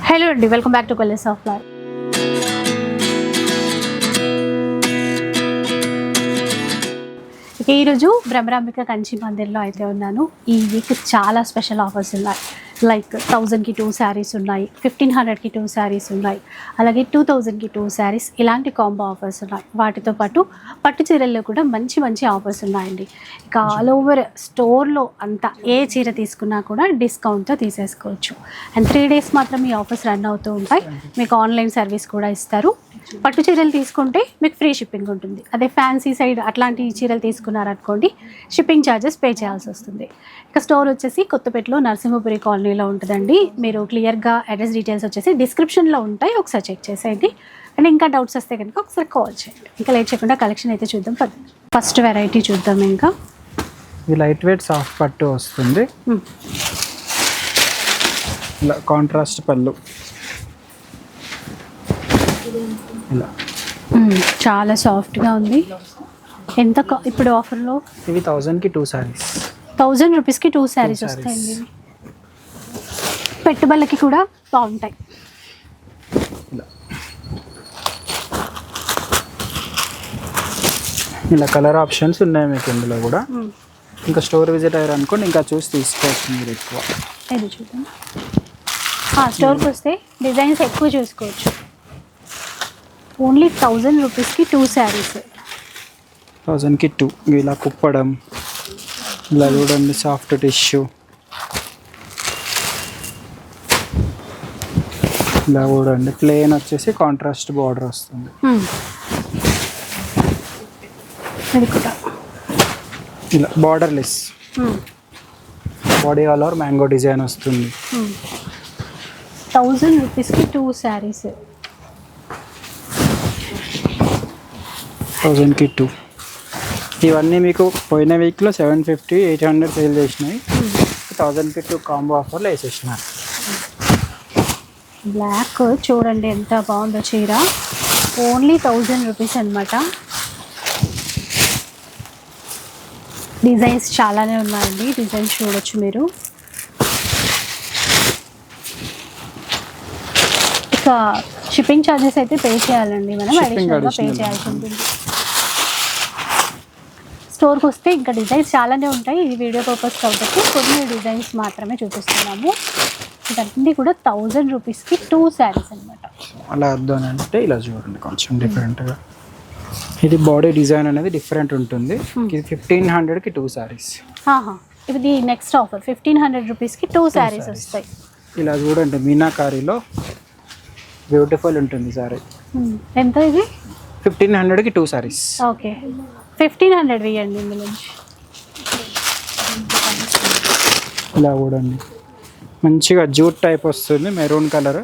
Hello అండి, welcome back to colours of life. ఈరోజు బ్రహ్మరాంబిక కంచి మందిర్లో అయితే ఉన్నాను. ఈ వీక్ చాలా స్పెషల్ ఆఫర్స్ ఉన్నాయి. లైక్ 1000కి 2 శారీస్ ఉన్నాయి, 1500కి 2 శారీస్ ఉన్నాయి, అలాగే 2000కి 2 శారీస్, ఇలాంటి కాంబో ఆఫర్స్ ఉన్నాయి. వాటితో పాటు పట్టు చీరల్లో కూడా మంచి మంచి ఆఫర్స్ ఉన్నాయండి. ఇక ఆల్ ఓవర్ స్టోర్లో అంతా ఏ చీర తీసుకున్నా కూడా డిస్కౌంట్తో తీసేసుకోవచ్చు. అండ్ 3 days మాత్రం ఈ ఆఫర్స్ రన్ అవుతూ ఉంటాయి. మీకు ఆన్లైన్ సర్వీస్ కూడా ఇస్తారు. పట్టు చీరలు తీసుకుంటే మీకు ఫ్రీ షిప్పింగ్ ఉంటుంది. అదే ఫ్యాన్సీ సైడ్ అట్లాంటి చీరలు తీసుకున్నారనుకోండి, షిప్పింగ్ ఛార్జెస్ పే చేయాల్సి వస్తుంది. ఇక స్టోర్ వచ్చేసి కొత్తపేటలో నరసింహపురి కాలనీలో ఉంటుందండి. మీరు క్లియర్గా అడ్రస్ డీటెయిల్స్ వచ్చేసి డిస్క్రిప్షన్లో ఉంటాయి, ఒకసారి చెక్ చేసేయండి. అండ్ ఇంకా డౌట్స్ వస్తే కనుక ఒకసారి కాల్ చేయండి. ఇంకా లేట్ చేయకుండా కలెక్షన్ అయితే చూద్దాం. ఫస్ట్ వెరైటీ చూద్దాం. ఇంకా ఇది లైట్ వెయిట్ సాఫ్ట్ పట్టు వస్తుంది. ఇలా కాంట్రాస్ట్ పళ్ళు, ఇలా చాలా సాఫ్ట్గా ఉంది. ఎంత ఇప్పుడు ఆఫర్లో? ఇవి 1000కి 2 శారీస్, 1000 రూపీస్కి 2 శారీస్ వస్తాయండి. పెట్టుబడులకి కూడా బాగుంటాయి. ఇలా కలర్ ఆప్షన్స్ ఉన్నాయి మీకు ఇందులో కూడా. ఇంకా స్టోర్ విజిట్ అయ్యారు అనుకోండి, ఇంకా చూసి తీసుకోవచ్చు మీరు ఎక్కువ. ఇది చూద్దాం. స్టోర్కి వస్తే డిజైన్స్ ఎక్కువ చూసుకోవచ్చు. ఓన్లీ 1000 రూపీస్కి 2 శారీస్. 1000కి 2. ఇలా కుప్పడం, ఇలా చూడండి సాఫ్ట్ టిష్యూ, ఇలా చూడండి ప్లెయిన్ వచ్చేసి కాంట్రాస్ట్ బార్డర్ వస్తుంది. ఇది కూడా ఇలా border less, body all over mango design వస్తుంది. 1000 రూపీస్కి 2 శారీస్. 1000కి 2. ఇవన్నీ మీకు పోయిన వీక్లో 750, 800 సేల్ చేసినాయి. 1000కి 2 కాంబో ఆఫర్లో వేసేసినారు. బ్లాక్ చూడండి ఎంత బాగుందో చీర. ఓన్లీ 1000 రూపీస్ అనమాట. డిజైన్స్ చాలానే ఉన్నాయండి, డిజైన్స్ చూడొచ్చు మీరు. ఇక షిప్పింగ్ ఛార్జెస్ అయితే పే చేయాలండి, మనం అడిషనల్గా పే చేయాల్సి ఉంటుంది. స్టోర్కి వస్తే ఇంకా డిజైన్స్ చాలానే ఉంటాయి. ఇది వీడియో పర్పస్ కాబట్టి కొన్ని డిజైన్స్ మాత్రమే చూపిస్తున్నాము. ఇవన్నీ కూడా 1000 రూపీస్కి 2 శారీస్ అనమాట. అలా వద్దని అంటే ఇలా చూడండి కొంచెం డిఫరెంట్గా. ఇది బాడీ డిజైన్ అనేది డిఫరెంట్ ఉంటుంది. ఇది 1500కి 2 శారీస్. ఇది నెక్స్ట్ ఆఫర్ 1500 రూపీస్కి 2 శారీస్ వస్తాయి. ఇలా చూడండి మీనాకారీలో బ్యూటిఫుల్ ఉంటుంది సారీ. ఎంత ఇది? 1500కి 2 శారీస్. ఓకే, 1500 వేయండి ఇందులో నుంచి. ఇలా చూడండి మంచిగా జూట్ టైప్ వస్తుంది, మెరూన్ కలర్,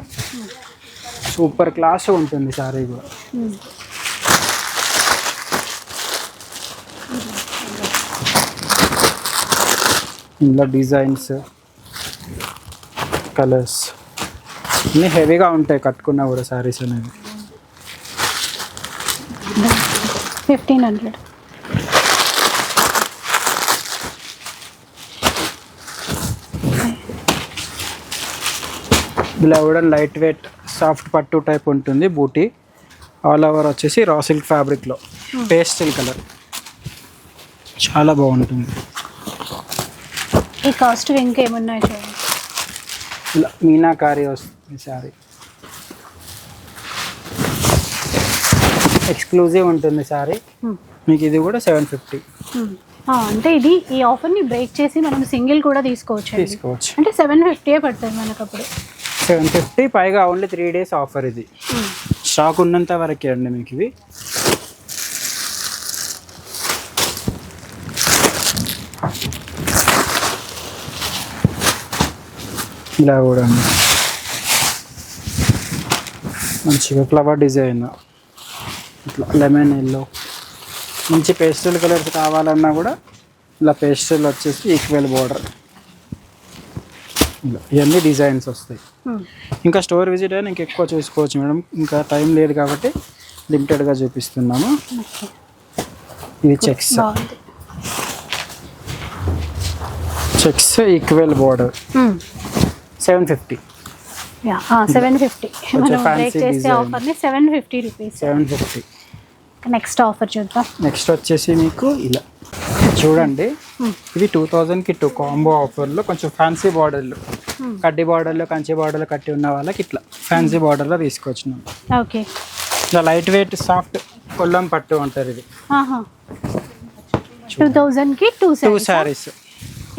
సూపర్ క్లాస్ ఉంటుంది సారీ కూడా. ఇందులో డిజైన్స్, కలర్స్ అన్నీ హెవీగా ఉంటాయి కట్టుకున్నా కూడా శారీస్ అనేవి. 1500. ఇలా కూడా లైట్ వెయిట్ సాఫ్ట్ పట్టు టైప్ ఉంటుంది. బూటీ ఆల్ ఓవర్ వచ్చేసి రా సిల్క్ ఫ్యాబ్రిక్లో పేస్టల్ కలర్, చాలా బాగుంటుంది. ఈ కాస్ట్ ఇంకేమున్నాయి చూడండి. ఇలా మీనాకారీ వస్తుంది శారీ, ఎక్స్క్లూజివ్ ఉంటుంది శారీ. మీకు ఇది కూడా 750. అంటే ఇది ఈ ఆఫర్ని బ్రేక్ చేసి మనం సింగిల్ కూడా తీసుకోవచ్చు. అంటే 750 పడుతుంది మనకు అప్పుడు. 750 పైగా ఓన్లీ 3 days ఆఫర్. ఇది స్టాక్ ఉన్నంత వరకే అండి మీకు ఇవి. ఇలా కూడా మంచిగా ఫ్లవర్ డిజైన్, ఇట్లా లెమన్ ఎల్లో, మంచి పేస్టల్ కలర్స్ కావాలన్నా కూడా ఇలా పేస్టల్ వచ్చేసి ఈక్వల్ బార్డర్, ఇవన్నీ డిజైన్స్ వస్తాయి. ఇంకా స్టోర్ విజిట్ అయినా ఇంకా ఎక్కువ చూసుకోవచ్చు మేడం. ఇంకా టైం లేదు కాబట్టి లిమిటెడ్గా చూపిస్తున్నాము. ఇది చెక్స్, చెక్స్ ఈక్వల్ బార్డర్ 750. 750 మనం fancy బ్రేక్ చేసే design. ఆఫర్ని 750 రూపీస్. 750. నెక్స్ట్ ఆఫర్ చూద్దాం. నెక్స్ట్ వచ్చేసి మీకు ఇలా చూడండి, ఇవి 2000కి 2 కాంబో ఆఫర్లో కొంచెం ఫ్యాన్సీ బార్డర్లు, కడ్డీ బార్డర్లో కంచి బార్డర్లో కట్టి ఉన్న వాళ్ళకి ఇట్లా ఫ్యాన్సీ బార్డర్లో తీసుకొచ్చినాం. ఓకే, ఇలా లైట్ వెయిట్ సాఫ్ట్ కొల్లం పట్టు అంటారు ఇది. 2000కి 2 శారీస్.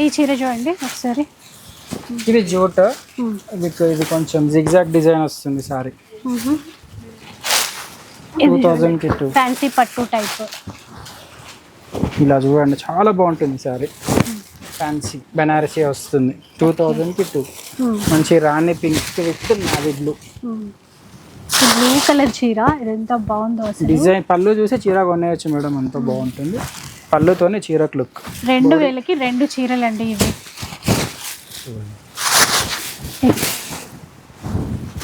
ఈ చీర చూడండి ఒకసారి. ఇది జూట్, ఇది కొంచెం జిగ్జాగ్ డిజైన్ వస్తుంది సారీ. 2000కి 2 ఫ్యాన్సీ పట్టు టైప్. ఇలా చూడండి, చాలా బాగుంటుంది సారీ. ఫ్యాన్సీ బెనారసీ వస్తుంది. 2000కి 2. మంచి రాణి pink with navy blue. Blue colour చీర, ఇది ఎంత బాగుందో అసలు. డిజైన్ పళ్ళు చూసి చీర కొనేయచ్చు మేడం, అంత బాగుంటుంది. పళ్ళుతోనే చీరకు లుక్. 2000కి 2 చీరలు అండి ఇవి.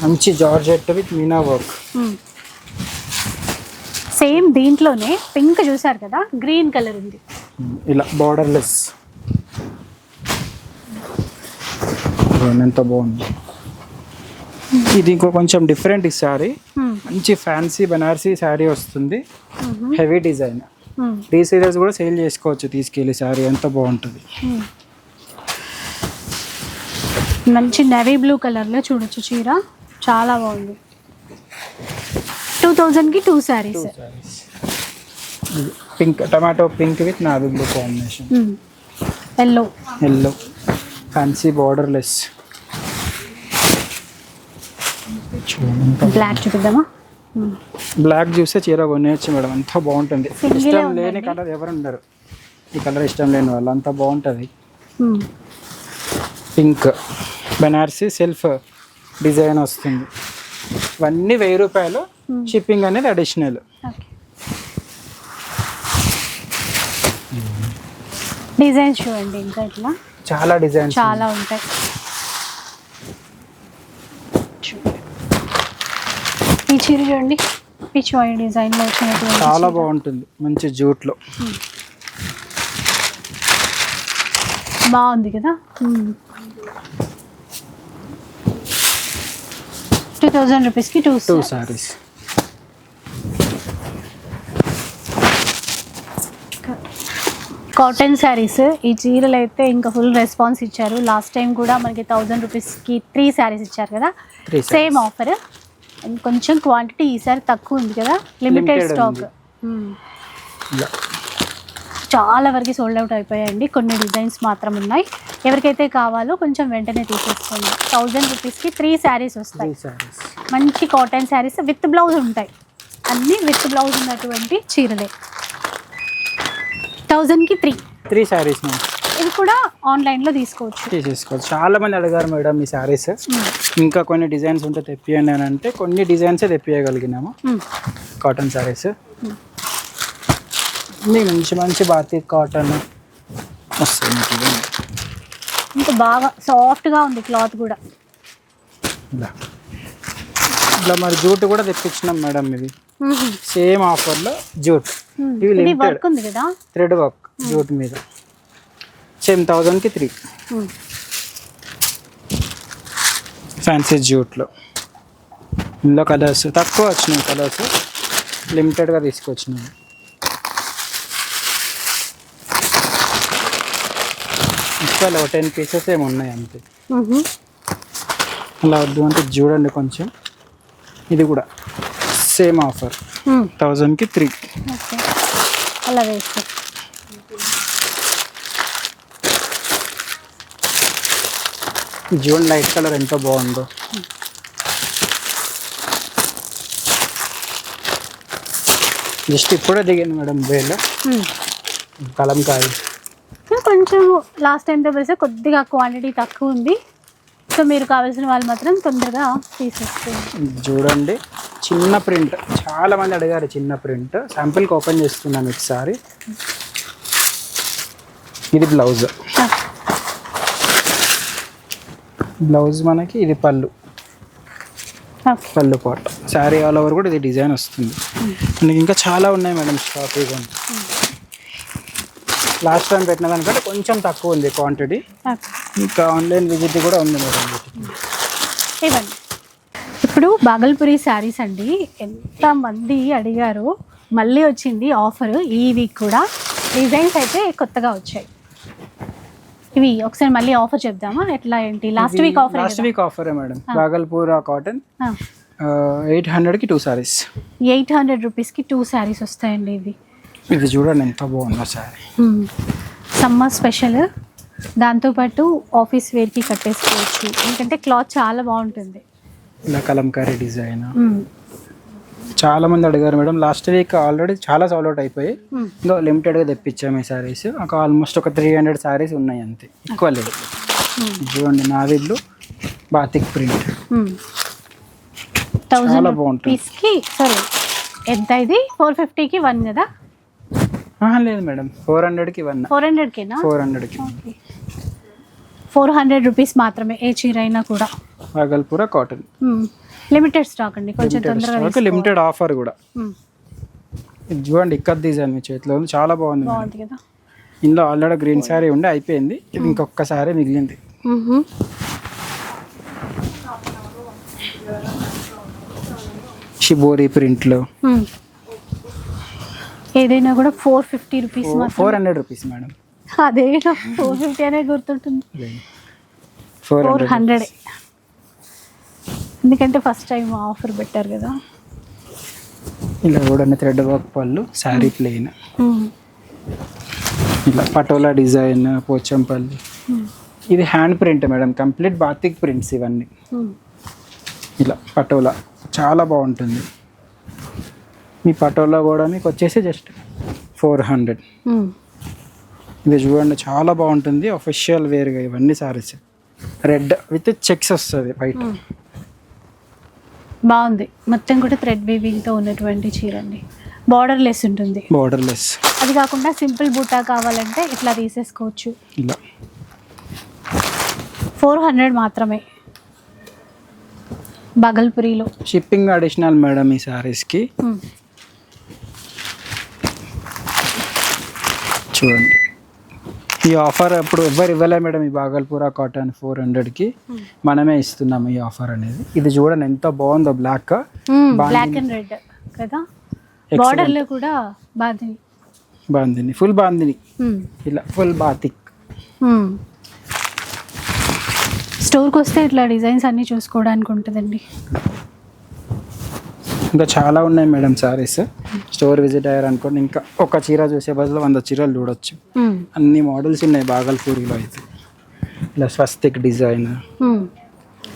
మంచి georgette with Meena work. Same దీంట్లోనే పింక్ చూసారు కదా, గ్రీన్ కలర్ ఉంది. ఇలా బార్డర్లెస్, ఎంత బాగుంది. ఇది ఇంకో కొంచెం డిఫరెంట్ ఈ శారీ. మంచి ఫ్యాన్సీ బనారసీ శారీ వస్తుంది, హెవీ డిజైన్. రీసేలర్స్ కూడా సేల్ చేసుకోవచ్చు తీసుకెళ్ళి. శారీ ఎంత బాగుంటుంది. మంచి నేవీ బ్లూ కలర్లో చూడొచ్చు చీర, చాలా బాగుంది. 2000కి 2 saris. Pink, tomato pink with navy blue combination. Yellow fancy borderless. Black చూపిద్దామా? బ్లాక్ చూస్తే చీర కొనేయచ్చు మేడం, అంత బాగుంటుంది. ఇష్టం లేని కలర్ ఎవరు ఉండరు, ఈ కలర్ ఇష్టం లేని వాళ్ళు, అంత బాగుంటుంది. పింక్ బెనారసీ సెల్ఫ్ డిజైన్ వస్తుంది. ఇవన్నీ 1000 రూపాయలు. షిప్పింగ్ అనేది అడిషనల్. డిజైన్స్ చూడండి, ఇంకా ఇట్లా చాలా డిజైన్స్ చాలా ఉంటాయి. ఈ చీర చూడండి, పిచ్వాయి డిజైన్లో వచ్చినటువంటి చాలా బాగుంటుంది. మంచి జూట్లో బాగుంది కదా. 2000 రూపీస్కి 2 సారీస్. కాటన్ శారీస్. ఈ చీరలు అయితే ఇంకా ఫుల్ రెస్పాన్స్ ఇచ్చారు. లాస్ట్ టైం కూడా మనకి 1000 రూపీస్కి 3 శారీస్ ఇచ్చారు కదా, సేమ్ ఆఫర్. కొంచెం క్వాంటిటీ ఈసారి తక్కువ ఉంది కదా, లిమిటెడ్ స్టాక్. చాలా వరకు సోల్డ్ అవుట్ అయిపోయాయండి, కొన్ని డిజైన్స్ మాత్రం ఉన్నాయి. ఎవరికైతే కావాలో కొంచెం వెంటనే తీసేసుకోండి. 1000 రూపీస్కి 3 శారీస్ వస్తాయి. మంచి కాటన్ శారీస్ విత్ బ్లౌజ్ ఉంటాయి, అన్నీ విత్ బ్లౌజ్ ఉన్నటువంటి చీరలే. 1000కి 3 శారీస్. ఇది కూడా ఆన్లైన్లో తీసుకోవచ్చు. చాలా మంది అడిగారు మేడం ఈ శారీస్, ఇంకా కొన్ని డిజైన్స్ ఉంటే తెప్పియండి అని అంటే కొన్ని డిజైన్సే తెప్పియగలిగినాము. కాటన్ శారీస్ మంచి మంచి బాతిక్ కాటన్ వస్తుంది. ఇంకా బాగా సాఫ్ట్గా ఉంది క్లాత్ కూడా. ఇట్లా మరి జూట్ కూడా తెప్పించినాం మేడం. ఇవి సేమ్ ఆఫర్లో జూట్. ఇవి వర్క్ ఉంది కదా, థ్రెడ్ వర్క్ జూట్ మీద. సేమ్ 1000కి 3 ఫ్యాన్సీ జూట్లో. ఇందులో కలర్స్ తక్కువ వచ్చినాయి, కలర్స్ లిమిటెడ్గా తీసుకొచ్చినాయి. ఇంకా 10 పీసెస్ ఏమి ఉన్నాయి అంతే. అలా వద్దు అంటే చూడండి కొంచెం. ఇది కూడా సేమ్ ఆఫర్ 1000కి 3. అలా వేసుకో. జూన్ లైట్ కలర్ ఎంత బాగుందో. జస్ట్ ఇప్పుడే దిగింది మేడం వేలు కలంకాయ. కొంచెం లాస్ట్ టైంతో పోలిస్తే కొద్దిగా క్వాంటిటీ తక్కువ ఉంది, సో మీరు కావాల్సిన వాళ్ళు మాత్రం తొందరగా తీసేసుకోండి. చూడండి చిన్న ప్రింట్, చాలా మంది అడిగారు చిన్న ప్రింట్. శాంపిల్కి ఓపెన్ చేస్తున్నాను ఒకసారి. ఇది బ్లౌజ్. బ్లౌజ్ మనకి ఇది పళ్ళు, పళ్ళు పాట. శారీ ఆల్ ఓవర్ కూడా ఇది డిజైన్ వస్తుంది. మనకి ఇంకా చాలా ఉన్నాయి మేడం స్టాక్. ఇవ్వండి, లాస్ట్ టైం పెట్టిన దానికంటే కొంచెం తక్కువ ఉంది క్వాంటిటీ. ఇంకా ఆన్లైన్ విజిట్ కూడా ఉంది మేడం. ఇవ్వండి. ఇప్పుడు బాగల్పూరి శారీస్ అండి, ఎంతమంది అడిగారు, మళ్ళీ వచ్చింది ఆఫర్ ఈ వీక్ కూడా. డిజైన్స్ అయితే కొత్తగా వచ్చాయి. ఇవి ఒకసారి మళ్ళీ ఆఫర్ చెప్దామా, ఎట్లా ఏంటి? Last week offer madam. Bhagalpur cotton 800కి 2 సారీస్. 800 రూపీస్కి 2 శారీస్ వస్తాయండి. ఇది చూడండి ఎంత బాగుందో శారీ. సమ్మర్ స్పెషల్, దాంతోపాటు ఆఫీస్ వేర్కి కట్టేసుకోవచ్చు, ఎందుకంటే క్లాత్ చాలా బాగుంటుంది. ఇలా కలంకారీ డిజైన్ చాలా మంది అడిగారు మేడం. లాస్ట్ వీక్ ఆల్రెడీ చాలా సాల్డ్ అవుట్ అయిపోయి ఇంకా లిమిటెడ్గా తెప్పించాము ఈ శారీస్. ఒక ఆల్మోస్ట్ ఒక 300 శారీస్ ఉన్నాయి అంతే, ఎక్కువ లేదు. చూడండి నావిడ్లు బాతిక్ ప్రింట్, 1000 రూపీస్కి. సరే ఎంత ఇది? 450కి 1 కదా? లేదు మేడం, 400కి 1. 400కేనా? 400కి 400 రూపీస్ మాత్రమే, ఏ చీర అయినా కూడా. బాగల్పూర్ కాటన్ లిమిటెడ్ స్టాక్ అండి, కొంచెం తొందరగా. లిమిటెడ్ ఆఫర్ కూడా. ఇది చూడండి ఇక్కత్ డిజైన్ మీ చేతిలో ఉంది, చాలా బాగుంది కదా. ఇందులో ఆల్రెడీ గ్రీన్ శారీ ఉండే అయిపోయింది, ఇది ఇంకొక శారీ మిగిలింది. షిబోరి ప్రింట్లో ఏదైనా కూడా 450 రూపీస్. 400 rupees madam. అదే 450 అనే గుర్తుంటుంది. 400 ఎందుకంటే ఫస్ట్ టైం ఆఫర్ పెట్టారు కదా. ఇలా కూడా థ్రెడ్ వర్క్ పళ్ళు, శారీ ప్లెయిన్, ఇలా పటోలా డిజైన్, పోచంపల్లి. ఇది hand print madam, complete batik prints ఇవన్నీ. ఇలా పటోలా చాలా బాగుంటుంది. మీ పటోలా కూడా మీకు వచ్చేసి జస్ట్ 400. ఇది చూడండి చాలా బాగుంటుంది, అఫీషియల్ వేర్గా ఇవన్నీ సారీస్. రెడ్ విత్ చెక్స్ వస్తుంది బయట, బాగుంది. మొత్తం కూడా థ్రెడ్ వీవింగ్తో ఉన్నటువంటి చీర అండి. బార్డర్ లెస్ ఉంటుంది. Border less. అది కాకుండా సింపుల్ బూటా కావాలంటే ఇట్లా తీసేసుకోవచ్చు. ఇలా 400 మాత్రమే బాగల్పూరిలో. షిప్పింగ్ అడిషనల్ మేడం ఈ సారీస్కి. చూడండి ఈ ఆఫర్ అప్పుడు ఎవరు ఇవ్వలే మేడం. ఈ బాగల్పూర్ కాటన్ 400కి మనమే ఇస్తున్నాము ఈ ఆఫర్ అనేది. ఇది చూడండి ఎంత బాగుందో, బ్లాక్ అండ్ రెడ్ కదా. బార్డర్ లో కూడా బాందిని, ఫుల్ బాందిని, ఇలా ఫుల్ బాతిక్. స్టోర్కి వస్తే ఇట్లా డిజైన్స్ అన్ని చూసుకోవడానికి ఉంటుందండి. ఇంకా చాలా ఉన్నాయి మేడం సారీస్. స్టోర్ విజిట్ అయ్యారు అనుకోండి, ఇంకా ఒక చీర చూసే బదులు 100 చీరలు చూడొచ్చు. అన్ని మోడల్స్ ఉన్నాయి బాగల్పూరిలో అయితే. ఇలా స్వస్తిక్ డిజైన్,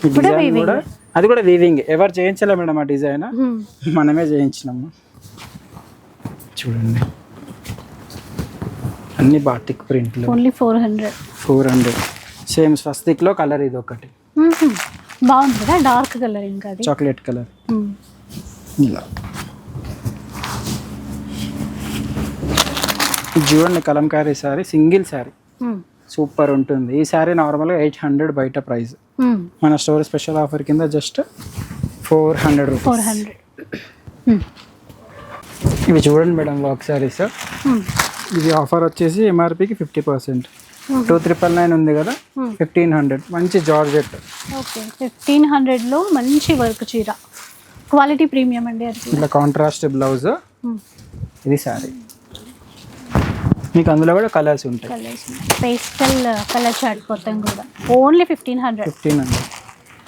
ఈ డిజైన్ కూడా అది కూడా వీవింగ్. ఎవరు చేయించలే మేడం ఆ డిజైన్, మనమే చేయించినాము. చూడండి అన్ని బాటిక్ ప్రింట్లు. ఓన్లీ 400. సేమ్ స్వస్తిక్లో కలర్ ఇది ఒకటి బాగుంది కదా, డార్క్ కలర్, ఇంకా చాక్లెట్ కలర్. ఇలా చూడండి కలంకారీ శారీ, సింగిల్ శారీ సూపర్ ఉంటుంది. ఈ శారీ నార్మల్గా 800 బయట ప్రైస్, మన స్టోర్ స్పెషల్ ఆఫర్ కింద జస్ట్ 400 రూపీస్. ఇవి చూడండి మేడం వర్క్ శారీస్. ఇది ఆఫర్ వచ్చేసి ఎంఆర్పికి 50%. 2999 ఉంది కదా, 1500. మంచి జార్జెట్. ఓకే, 1500లో మంచి వర్క్ చీర, క్వాలిటీ ప్రీమియం అండి. ఇట్లా కాంట్రాస్ట్ బ్లౌజ్, ఇది శారీ. మీకు అందులో కూడా కలర్స్ ఉంటాయి. పేస్టల్ కలర్ చార్ట్ మొత్తం కూడా ఓన్లీ 1500.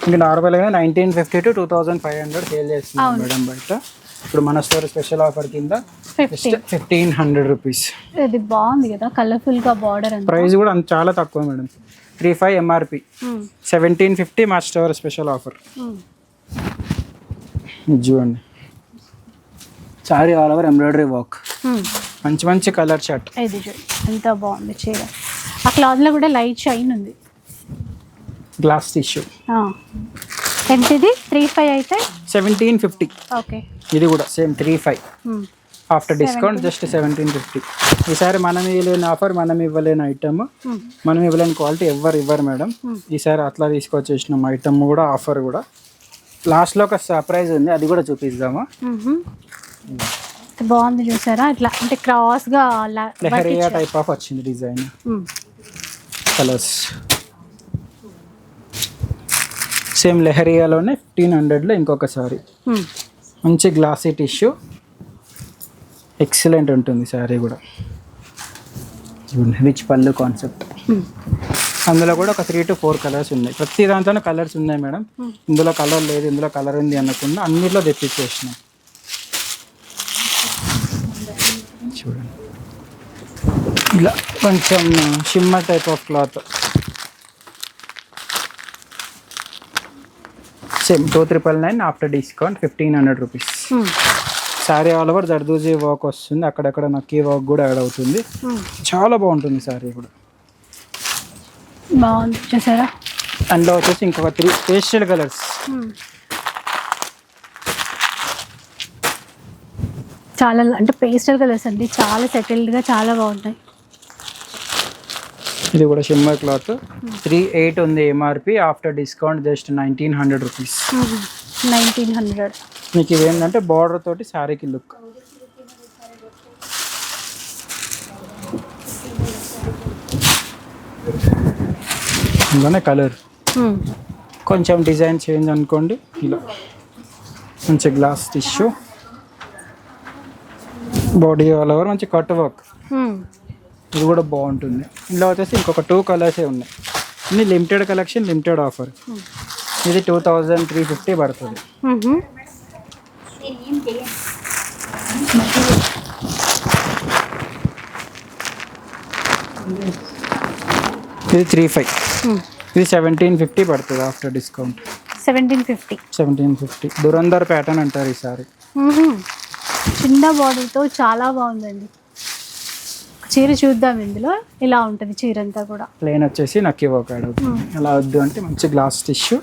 ఇంకా నార్మల్గా 1950 to 2500 సేల్ చేస్తున్నాం మేడం బయట. ఇప్పుడు మన స్టోర్ స్పెషల్ ఆఫర్ కింద 1500 రూపీస్. ఇది బాగుంది కదా, కలర్ఫుల్ గా బార్డర్. ప్రైస్ కూడా చాలా తక్కువ మేడం, 35 ఎంఆర్పి, 1750 మా స్టోర్ స్పెషల్ ఆఫర్. చూడండి sorry all over embroidery work, మంచి మంచి కలర్ షర్ట్. ఇది చూడండి ఎంత బాగుంది చీర. ఆ క్లాత్ లో కూడా లైట్ షైన్ ఉంది. Glass tissue. ఎంత ఇది? 35 అయితే 1750. ఓకే, ఇది కూడా సేమ్ 35. After discount just 1750. ఈసారి మనం ఇవ్వలేని ఆఫర్, మనం ఇవ్వలేని ఐటమ్, మనం ఇవ్వలేని క్వాలిటీ ఎవరు ఇవ్వరు మేడం. ఈసారి అట్లా తీసుకొచ్చేసినాం ఐటమ్ కూడా, ఆఫర్ కూడా. లాస్ట్లో ఒక సర్ప్రైజ్ ఉంది, అది కూడా చూపిద్దామా. బాగుంది చూసారా, ఇట్లా అంటే క్రాస్ గా లెహరియా టైప్ ఆఫ్ వచ్చింది డిజైన్. కలర్స్ సేమ్ లెహరియాలోనే 1500లో ఇంకొక సారీ. మంచి గ్లాసీ టిష్యూ, ఎక్సలెంట్ ఉంటుంది శారీ కూడా. రిచ్ పళ్ళు కాన్సెప్ట్. అందులో కూడా ఒక 3 to 4 కలర్స్ ఉన్నాయి. ప్రతి దాంట్లోనే కలర్స్ ఉన్నాయి మేడం. ఇందులో కలర్ లేదు, ఇందులో కలర్ ఉంది అనకుండా అన్నిట్లో తెప్పించేసినాం. చూడండి ఇలా కొంచెం shimmer type of cloth. Same 2399 after discount 1500 rupees. Sari all over zardozi work వస్తుంది, అక్కడక్కడ నక్కీ వర్క్ కూడా యాడ్ అవుతుంది. చాలా బాగుంటుంది శారీ కూడా. బాగుంది చూసారా. అందులో వచ్చేసి ఇంకొక 3 పేస్టల్ కలర్స్. చాలా అంటే పేస్టల్ కలర్స్ అండి, చాలా సెటిల్డ్గా చాలా బాగుంటాయి. ఇది కూడా షిమ్మర్ క్లాత్. 38 ఉంది MRP, after discount just 1900 rupees. 1900. మీకు ఇవేంటంటే బార్డర్ తోటి శారీకి లుక్. ఇందులోనే కలర్ కొంచెం డిజైన్ చేంజ్ అనుకోండి. ఇలా మంచి glass tissue, body all over మంచి కట్ వర్క్. ఇది కూడా బాగుంటుంది. ఇందులో వచ్చేసి ఇంకొక 2 కలర్సే ఉన్నాయి. ఇది లిమిటెడ్ కలెక్షన్, లిమిటెడ్ ఆఫర్. ఇది 2350 పడుతుంది. ఇది 35. ఇది 1750 పడుతుంది ఆఫ్టర్ డిస్కౌంట్. 1750. దురందర్ ప్యాటర్న్ అంటారు ఈ సారీ. చిన్న బాడీతో చాలా బాగుందండి. చీర చూద్దాం. ఇందులో ఇలా ఉంటుంది చీర అంతా కూడా. ప్లేన్ వచ్చేసి నక్కీ వర్క్ యాడ్ అవుతుంది. ఎలా వద్దు అంటే మంచి glass tissue,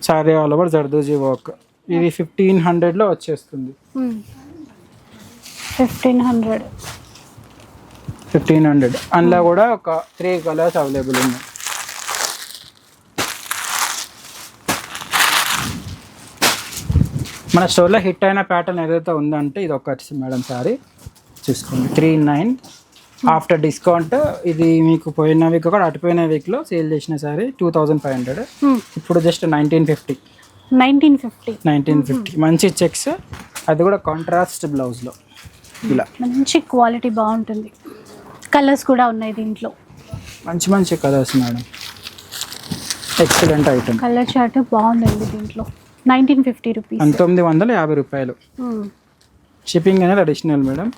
sorry all over zardozi work. ఇది 1500లో వచ్చేస్తుంది. 1500. అందులో కూడా ఒక 3 కలర్స్ అవైలబుల్ ఉన్నాయి. మన స్టోర్లో హిట్ అయిన ప్యాటర్న్ ఏదైతే ఉందంటే ఇది ఒకటి మేడం సారీ చూసుకోండి. 39 ఆఫ్టర్ డిస్కౌంట్. ఇది మీకు పోయిన వీక్ కూడా అటుపోయిన వీక్లో సేల్ చేసిన సారీ 2500. ఇప్పుడు జస్ట్ 1950. మంచి చెక్స్, అది కూడా కాంట్రాస్ట్ బ్లౌజ్లో. ఇలా మంచి క్వాలిటీ బాగుంటుంది. కలర్స్ కూడా ఉన్నాయి దీంట్లో, మంచి colours madam. Excellent item. Colour chart బాగుందండి దీంట్లో. 1950 రూపీస్. 1950 రూపాయలు. షిప్పింగ్ అనేది అడిషనల్ మేడం.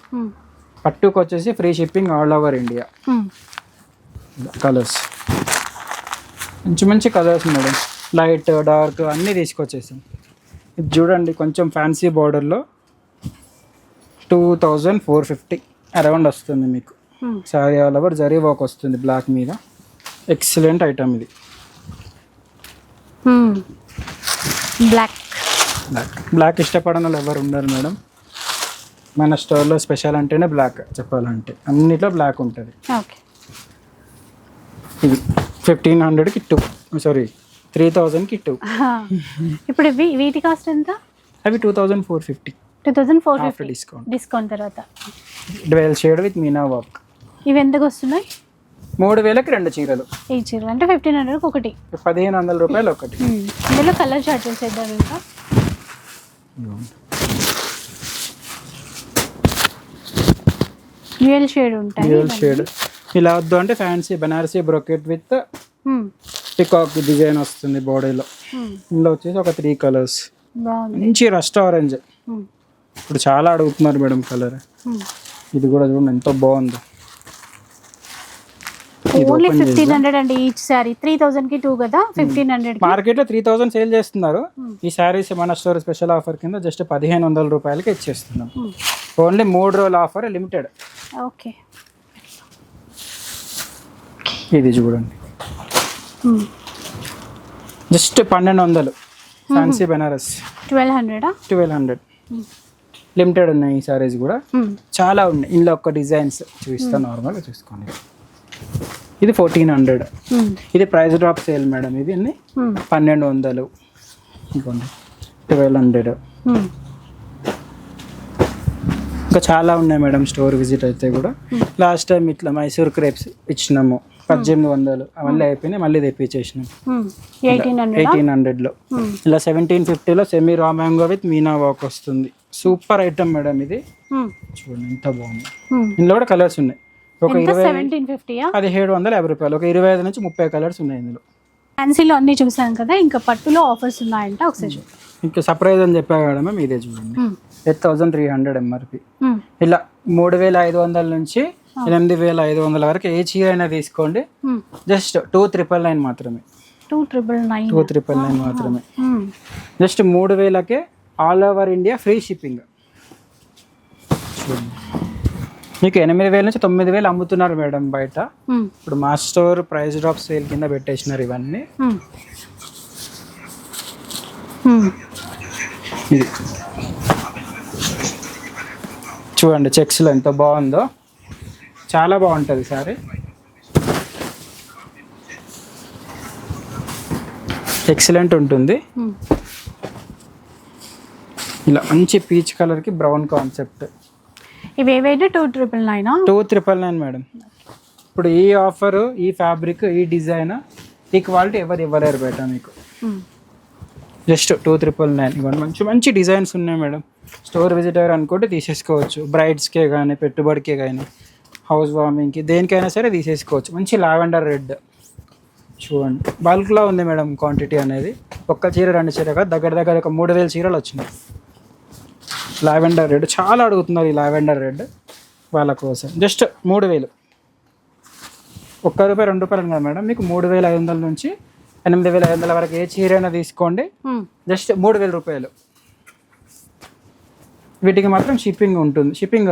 పట్టుకు వచ్చేసి free shipping all over India. Colours మంచి కలర్స్ మేడం. లైట్ డార్క్ అన్నీ తీసుకొచ్చేసాం. ఇది చూడండి కొంచెం ఫ్యాన్సీ బార్డర్లో 2450 అరౌండ్ వస్తుంది మీకు. Sorry all over zari work వస్తుంది బ్లాక్ మీద. ఎక్సలెంట్ ఐటమ్ ఇది. బ్లాక్ ఇష్టపడని వాళ్ళు ఎవరు ఉండరు మేడం. మన స్టోర్లో స్పెషల్ అంటేనే బ్లాక్. చెప్పాలంటే అన్నిట్లో బ్లాక్ ఉంటుంది. ఇది 1500కి 2, సారీ 3000కి 2. ఇప్పుడు వీటి కాస్ట్ ఎంత? అవి 2450. 2450 డిస్కౌంట్. డిస్కౌంట్ తర్వాత. Dwell shade with Meena work. ఇవి ఎంతకు వస్తున్నాయి? 3000కి 2 చీరలు. ఈ చీరలు అంటే 1500కి ఒకటి. 1500 రూపాయలు ఒకటి. ఇందులో కలర్ చార్జెస్ చేద్దాం. ఇంకా డ్యూయల్ షేడ్ ఉంటాయి. డ్యూయల్ షేడ్ ఇలా వద్దు అంటే fancy Banarasi brocade with peacock design వస్తుంది బాడీలో. ఇందులో వచ్చేసి ఒక 3 కలర్స్. మంచి రస్ట్ ఆరెంజ్. ఇప్పుడు చాలా అడుగుతున్నారు మేడం కలర్. ఇది కూడా చూడండి ఎంత బాగుంది. ఓన్లీ 1500 అండి ఈచ్ సారీ. 3000కి 2 కదా. 1500. మార్కెట్లో 3000 సేల్ చేస్తున్నారు. ఈ సారీస్ మన స్టోర్ స్పెషల్ ఆఫర్ కింద జస్ట్ 1500 రూపాయలకి ఇచ్చేస్తున్నాం. ఓన్లీ 3 రోజుల ఆఫర్, లిమిటెడ్. ఓకే. ఇది చూడండి జస్ట్ 1200 ఫ్యాన్సీ బెనారస్. 1200 లిమిటెడ్ ఉన్నాయి ఈ సారీస్ కూడా. చాలా ఉన్నాయి. ఇందులో ఒక డిజైన్స్ చూపిస్తాను, నార్మల్గా చూసుకోండి. ఇది 1400. ఇది ప్రైస్ డ్రాప్ సేల్ మేడం. ఇది 1200. ఇంకోండి 1200. ఇంకా చాలా ఉన్నాయి మేడం స్టోర్ విజిట్ అయితే కూడా. లాస్ట్ టైం ఇట్లా మైసూర్ క్రేప్స్ ఇచ్చినాము 1800, మళ్ళీ అయిపోయినాయి, మళ్ళీ తెప్పించేసినాం 1800లో. ఇలా 1750లో semi raw mango with meena work వస్తుంది. సూపర్ ఐటమ్ మేడం ఇది. చూడండి ఎంత బాగుంది. ఇందులో కూడా కలర్స్ ఉన్నాయి. ఒక 1750 రూపాయలు, ఒక 25 నుంచి 30 కలర్స్ ఉన్నాయి ఇందులో. ఫ్యాన్సీలో అన్ని చూసాం కదా, ఇంకా పట్టులో ఆఫర్స్ ఉన్నాయంట, ఒకసారి ఇంకా సర్ప్రైజ్ అని చెప్పా కదా మ్యామ్, ఇదే చూడండి 8300 ఎంఆర్పి. ఇలా 3500 నుంచి 8500 వరకు ఏ చీర అయినా తీసుకోండి. జస్ట్ 2999 మాత్రమే. 2999 మాత్రమే. జస్ట్ 3000కే all over India free shipping. మీకు 8000 నుంచి 9000 అమ్ముతున్నారు మేడం బయట. ఇప్పుడు మా స్టోర్ ప్రైస్ డ్రాప్ సేల్ కింద పెట్టేసినారు ఇవన్నీ. ఇది చూడండి చెక్స్లో ఎంత బాగుందో, చాలా బాగుంటుంది సారీ. ఎక్సలెంట్ ఉంటుంది. ఇలా మంచి పీచ్ కలర్కి బ్రౌన్ కాన్సెప్ట్. ఇవి ఏవైతే 2399 మేడం. ఇప్పుడు ఈ ఆఫర్, ఈ ఫ్యాబ్రిక్, ఈ డిజైన్, ఈ క్వాలిటీ ఎవరు ఇవ్వలేరు బయట మీకు. జస్ట్ 2399. ఇవ్వండి, మంచి మంచి డిజైన్స్ ఉన్నాయి మేడం. స్టోర్ విజిటర్ అనుకుంటే తీసేసుకోవచ్చు. బ్రైడ్స్కే కానీ, పెట్టుబడికే కానీ, హౌస్ వార్మింగ్కి, దేనికైనా సరే తీసేసుకోవచ్చు. మంచి లావెండర్ రెడ్ చూడండి, బల్క్లో ఉంది మేడం క్వాంటిటీ అనేది. ఒక్క చీర 2 చీర కాదు, దగ్గర దగ్గర ఒక 3000 చీరలు వచ్చినాయి. లావెండర్ రెడ్ చాలా అడుగుతున్నారు. ఈ లావెండర్ రెడ్ వాళ్ళ కోసం జస్ట్ 3000. ₹1 ₹2 కదా మేడం, మీకు 3500 నుంచి 8500 వరకు ఏ చీర అయినా తీసుకోండి. జస్ట్ 3000 రూపాయలు. వీటికి మాత్రం షిప్పింగ్ ఉంటుంది. Shipping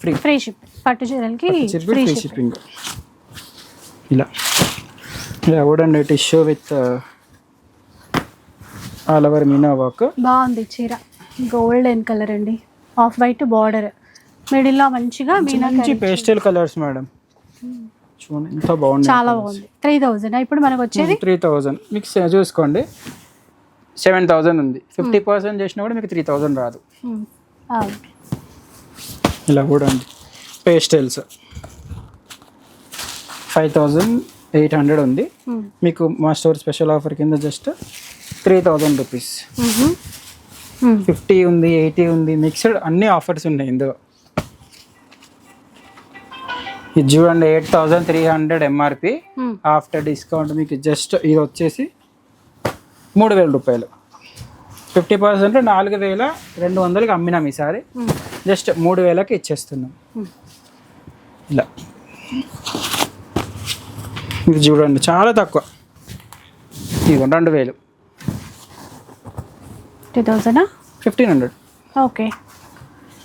free shipping. పట్టు చీరలకి ఫ్రీ షిప్పింగ్. ఇలా చూడండి tissue with all over Meena work. బాగుంది చీర. గోల్డెన్ కలర్ అండి, ఆఫ్ వైట్ బార్డర్, మిడిల్ లో మంచిగా మంచి పేస్టల్ కలర్స్ మేడం. చూడండి ఎంత బాగుంది, చాలా బాగుంది. 3000 ఇప్పుడు మనకు వచ్చేది 3000. మీకు చూసుకోండి 7000 ఉంది. 50% చేసినా కూడా మీకు 3000 రాదు. ఇలా కూడా అండి పేస్టల్స్ 5800 ఉంది. మీకు మా స్టోర్ స్పెషల్ ఆఫర్ కింద జస్ట్ 3000 రూపీస్. 50 ఉంది, 80 ఉంది, మిక్స్డ్ అన్ని ఆఫర్స్ ఉన్నాయి ఇందులో. ఇది చూడండి 8300 ఎంఆర్పి. ఆఫ్టర్ డిస్కౌంట్ మీకు జస్ట్ ఇది వచ్చేసి 3000 రూపాయలు. 50% 4200కి అమ్మినాం ఈసారి. జస్ట్ 3000కి ఇచ్చేస్తున్నాం. ఇలా ఇది చూడండి చాలా తక్కువ. ఇది 2000. 1500. ఓకే,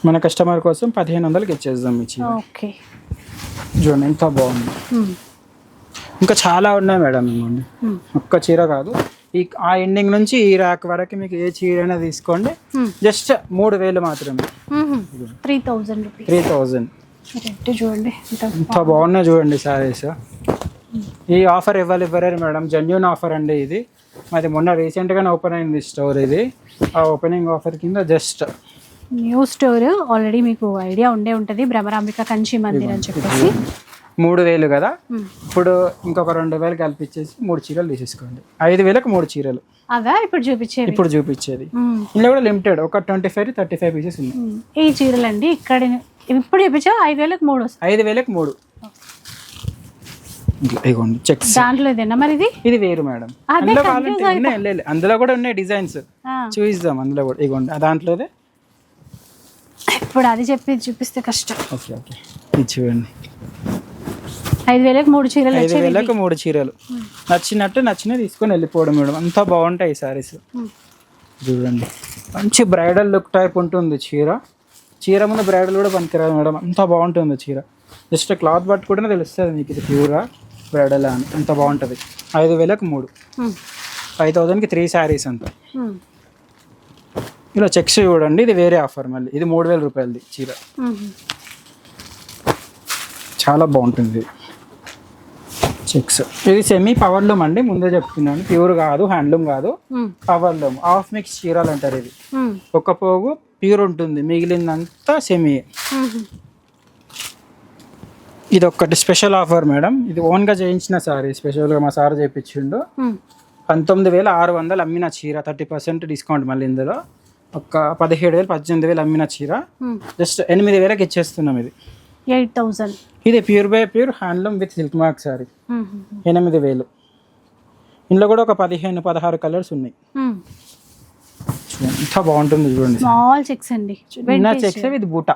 మన కస్టమర్ కోసం 1500కి ఇచ్చేద్దాం ఈ చీర. ఓకే చూడండి ఎంత బాగుంది. ఇంకా చాలా ఉన్నాయి మేడం. ఇవ్వండి, ఒక్క చీర కాదు. ఆ ఎండింగ్ నుంచి ఈ ర్యాక్ వరకు మీకు ఏ చీర అయినా తీసుకోండి. జస్ట్ 3000 మాత్రమే. 3000. చూడండి ఎంత బాగున్నాయి చూడండి సారీస్. ఈ ఆఫర్ ఇవ్వలేరు మేడం, జెన్యూన్ ఆఫర్ అండి ఇది. మాది మొన్న రీసెంట్గానే ఓపెన్ అయింది స్టోర్. ఇది ఆ ఓపెనింగ్ ఆఫర్ కింద జస్ట్ న్యూ స్టోర్. ఆల్రెడీ మీకు ఐడియా ఉండే ఉంటుంది, భ్రమరాంబిక కంచి మందిర్ అని చెప్పేసి. 3000 కదా, ఇప్పుడు ఇంకొక 2000 కల్పించేసి 3 చీరలు తీసేసుకోండి. 5000కి 3 చీరలు. అదా ఇప్పుడు చూపించేది. ఇందులో కూడా లిమిటెడ్ ఒక 25-35 పీసెస్ ఉన్నాయి. ఈ చీరలు అండి ఇక్కడ ఇప్పుడు చూపించా 5000కి 3 వస్తాయి. 5000కి 3. ఇదిగోండి చెక్స్. దాంట్లో ఇదేనా మరి? ఇది వేరు మేడం. అందులో కూడా ఉన్నాయి డిజైన్స్, చూపిద్దాం. అందులో కూడా ఇదిగోండి దాంట్లోదే. ఇప్పుడు అది చెప్పి చూపిస్తే కష్టం. ఓకే ఇది చూడండి 5000కి 3 చీరలు. 5000కి 3 చీరలు. నచ్చినవి తీసుకొని వెళ్ళిపోవడం మేడం. అంత బాగుంటాయి సారీస్. చూడండి మంచి బ్రైడల్ లుక్ టైప్ ఉంటుంది చీర ముందు బ్రైడల్ కూడా పనికిరాదు మేడం. అంత బాగుంటుంది చీర. జస్ట్ క్లాత్ పట్టుకుంటేనే తెలుస్తుంది మీకు ఇది ప్యూరా బ్రైడల్ అని. అంత బాగుంటుంది. 5000కి 3. 5000కి 3 శారీస్ అంత. ఇలా చెక్స్ చూడండి, ఇది వేరే ఆఫర్. మళ్ళీ ఇది 3000 రూపాయలది చీర. చాలా బాగుంటుంది చెక్స్. ఇది సెమీ పవర్లూమ్ అండి, ముందే చెప్తున్నాను. ప్యూర్ కాదు, హ్యాండ్లూమ్ కాదు, పవర్లూమ్. హాఫ్ మిక్స్ చీరలు అంటారు. ఇది ఒక పోగు ప్యూర్ ఉంటుంది, మిగిలిందంతా సెమీ. ఇది ఒక్కటి స్పెషల్ ఆఫర్ మేడం, ఇది ఓన్గా చేయించిన సారీ, స్పెషల్గా మా సార్ చేయించిండు. 19,600 అమ్మిన చీర, 30% డిస్కౌంట్ మళ్ళీ ఇందులో. ఒక 17,000 18,000 అమ్మిన చీర జస్ట్ 8,000కి ఇచ్చేస్తున్నాం. ఇది 8,000. ఇది pure by pure handloom with silk mark sorry, 8,000. ఇందులో కూడా ఒక 15-16 కలర్స్ ఉన్నాయి. ఎంత బాగుంటుంది చూడండి. స్మాల్ చెక్స్ అండి, చెక్స్ విత్ బూటా.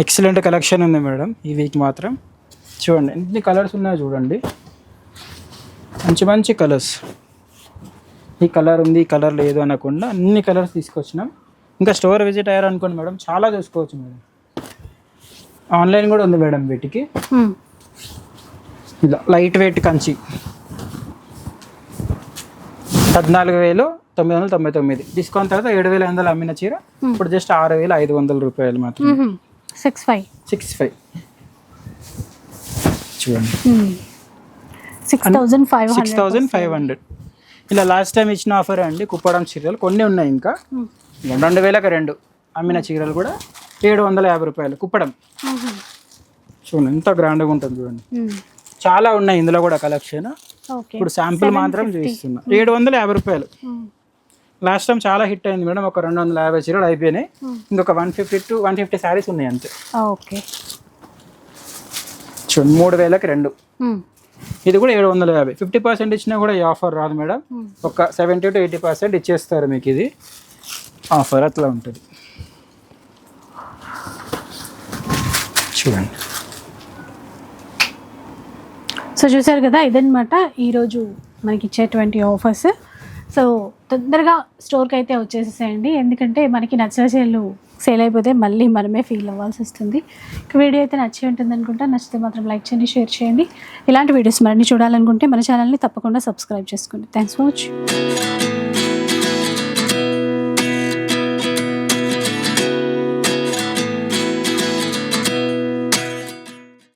ఎక్సలెంట్ కలెక్షన్ ఉంది మేడం ఈ వీక్ మాత్రం. చూడండి ఎన్ని కలర్స్ ఉన్నాయో చూడండి, మంచి మంచి కలర్స్. ఈ కలర్ ఉంది, ఈ కలర్ లేదు అనకుండా అన్ని కలర్స్ తీసుకొచ్చినాం. ఇంకా స్టోర్ విజిట్ అయ్యారు అనుకోండి మేడం, చాలా చూసుకోవచ్చు మేడం. ఆన్లైన్ కూడా ఉంది మేడం వీటికి. ఇలా లైట్ వెయిట్ కంచి 14,999 డిస్కౌంట్ తర్వాత 7,500 అమ్మిన చీర ఇప్పుడు జస్ట్ 6,500 రూపాయలు మాత్రం. 65 చూడండి, 6,500. 6,500. ఇలా లాస్ట్ టైం ఇచ్చిన ఆఫర్ అండి. కుప్పడం చీరలు కొన్ని ఉన్నాయి ఇంకా. 2,000కి 2 అమ్మిన చీరలు కూడా 750 రూపాయలు కుప్పడం. చూడండి ఎంత గ్రాండ్గా ఉంటుంది చూడండి. చాలా ఉన్నాయి ఇందులో కూడా కలెక్షన్. ఇప్పుడు శాంపుల్ మాత్రం చూపిస్తున్నా. 750 రూపాయలు. లాస్ట్ టైం చాలా హిట్ అయింది మేడం, ఒక 250 చీరలు అయిపోయినాయి. ఇంకొక 150 శారీస్ ఉన్నాయి అంతే. చూడండి 3,000కి 2. ఇది కూడా 750. 50% ఇచ్చినా కూడా ఈ ఆఫర్ రాదు మేడం, ఒక 70 to 80% ఇచ్చేస్తారు మీకు. ఇది ఆఫర్ అట్లా ఉంటుంది. చూడండి. సో చూసారు కదా, ఇదన్నమాట ఈరోజు మనకి ఇచ్చేటువంటి ఆఫర్స్. సో తొందరగా స్టోర్కి అయితే వచ్చేసేయండి, ఎందుకంటే మనకి నచ్చిన చీరలు సేల్ అయిపోతే మళ్ళీ మనమే ఫీల్ అవ్వాల్సి వస్తుంది. వీడియో అయితే నచ్చి ఉంటుంది అనుకుంటా. నచ్చితే మాత్రం లైక్ చేయండి, షేర్ చేయండి. ఇలాంటి వీడియోస్ మరిన్ని చూడాలనుకుంటే మన ఛానల్ని తప్పకుండా సబ్స్క్రైబ్ చేసుకోండి. Thanks for watching.